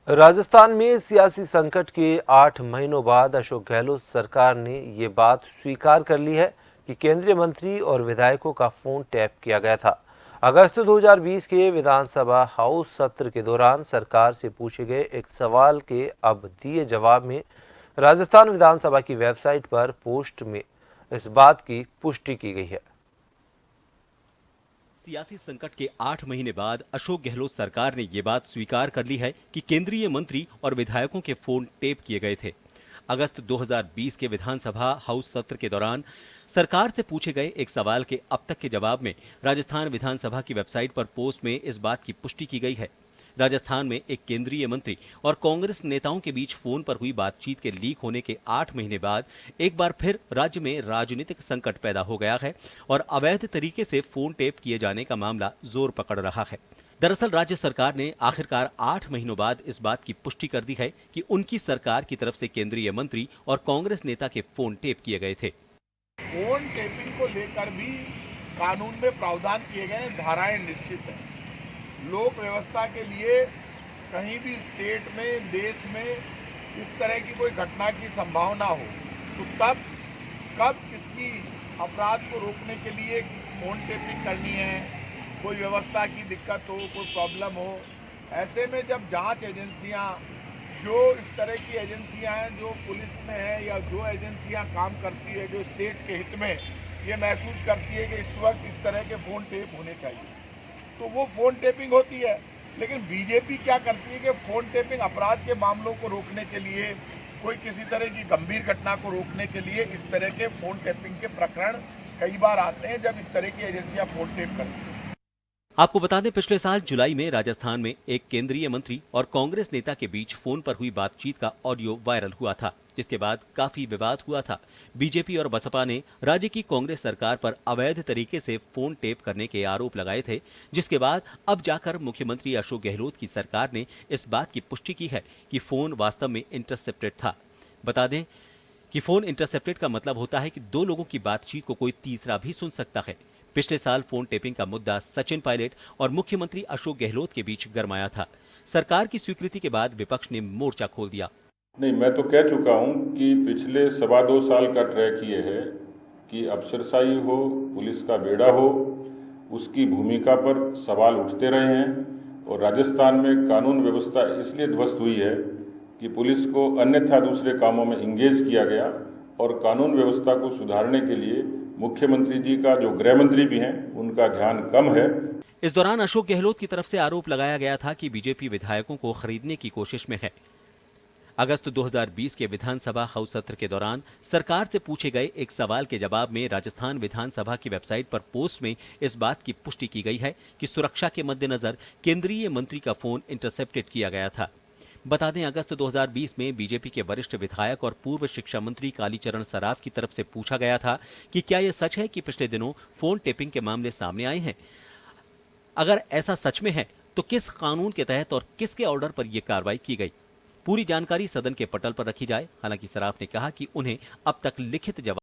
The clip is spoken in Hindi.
राजस्थान में सियासी संकट के 8 महीनों बाद अशोक गहलोत सरकार ने ये बात स्वीकार कर ली है कि केंद्रीय मंत्री और विधायकों का फोन टैप किया गया था। अगस्त 2020 के विधानसभा हाउस सत्र के दौरान सरकार से पूछे गए एक सवाल के अब दिए जवाब में राजस्थान विधानसभा की वेबसाइट पर पोस्ट में इस बात की पुष्टि की गई है। सियासी संकट के 8 महीने बाद अशोक गहलोत सरकार ने ये बात स्वीकार कर ली है कि केंद्रीय मंत्री और विधायकों के फोन टेप किए गए थे। अगस्त 2020 के विधानसभा हाउस सत्र के दौरान सरकार से पूछे गए एक सवाल के अब तक के जवाब में राजस्थान विधानसभा की वेबसाइट पर पोस्ट में इस बात की पुष्टि की गई है। राजस्थान में एक केंद्रीय मंत्री और कांग्रेस नेताओं के बीच फोन पर हुई बातचीत के लीक होने के 8 महीने बाद एक बार फिर राज्य में राजनीतिक संकट पैदा हो गया है और अवैध तरीके से फोन टेप किए जाने का मामला जोर पकड़ रहा है। दरअसल राज्य सरकार ने आखिरकार 8 महीनों बाद इस बात की पुष्टि कर दी है कि उनकी सरकार की तरफ से केंद्रीय मंत्री और कांग्रेस नेता के फोन टेप किए गए थे। फोन टेपिंग को लेकर भी कानून में प्रावधान किए गए, धाराएं निश्चित हैं। लोक व्यवस्था के लिए कहीं भी स्टेट में, देश में इस तरह की कोई घटना की संभावना हो तो तब कब किसकी अपराध को रोकने के लिए फोन टेपिंग करनी है, कोई व्यवस्था की दिक्कत हो, कोई प्रॉब्लम हो, ऐसे में जब जांच एजेंसियां, जो इस तरह की एजेंसियां हैं जो पुलिस में है या जो एजेंसियां काम करती है जो स्टेट के हित में ये महसूस करती है कि इस वक्त इस तरह के फोन टेप होने चाहिए तो वो फोन टेपिंग होती है। लेकिन बीजेपी क्या करती है कि फोन टेपिंग अपराध के मामलों को रोकने के लिए, कोई किसी तरह की गंभीर घटना को रोकने के लिए इस तरह के फोन टेपिंग के प्रकरण कई बार आते हैं जब इस तरह की एजेंसियां फोन टेप करती हैं। आपको बता दें, पिछले साल जुलाई में राजस्थान में एक केंद्रीय मंत्री और कांग्रेस नेता के बीच फोन पर हुई बातचीत का ऑडियो वायरल हुआ था, जिसके बाद काफी विवाद हुआ था। बीजेपी और बसपा ने राज्य की कांग्रेस सरकार पर अवैध तरीके से फोन टेप करने के आरोप लगाए थे, जिसके बाद अब जाकर मुख्यमंत्री अशोक गहलोत की सरकार ने इस बात की पुष्टि की है कि फोन वास्तव में इंटरसेप्टेड था। बता दें कि फोन इंटरसेप्टेड का मतलब होता है कि दो लोगों की बातचीत को कोई तीसरा भी सुन सकता है। पिछले साल फोन टेपिंग का मुद्दा सचिन पायलट और मुख्यमंत्री अशोक गहलोत के बीच गरमाया था। सरकार की स्वीकृति के बाद विपक्ष ने मोर्चा खोल दिया। नहीं, मैं तो कह चुका हूं कि पिछले 2.25 साल का ट्रैक ये है कि अफसरशाही हो, पुलिस का बेड़ा हो, उसकी भूमिका पर सवाल उठते रहे हैं और राजस्थान में कानून व्यवस्था इसलिए ध्वस्त हुई है कि पुलिस को अन्यथा दूसरे कामों में इंगेज किया गया और कानून व्यवस्था को सुधारने के लिए मुख्यमंत्री जी का, जो गृह मंत्री भी हैं, उनका ध्यान कम है। इस दौरान अशोक गहलोत की तरफ से आरोप लगाया गया था कि बीजेपी विधायकों को खरीदने की कोशिश में है। अगस्त 2020 के विधानसभा हाउस सत्र के दौरान सरकार से पूछे गए एक सवाल के जवाब में राजस्थान विधानसभा की वेबसाइट पर पोस्ट में इस बात की पुष्टि की गई है कि सुरक्षा के मद्देनजर केंद्रीय मंत्री का फोन इंटरसेप्टेड किया गया था। बता दें, अगस्त 2020 में बीजेपी के वरिष्ठ विधायक और पूर्व शिक्षा मंत्री कालीचरण सराफ की तरफ से पूछा गया था कि क्या यह सच है कि पिछले दिनों फोन टेपिंग के मामले सामने आए हैं। अगर ऐसा सच में है तो किस कानून के तहत और किसके ऑर्डर पर यह कार्रवाई की गई। पूरी जानकारी सदन के पटल पर रखी जाए। हालांकि सराफ ने कहा कि उन्हें अब तक लिखित जवाब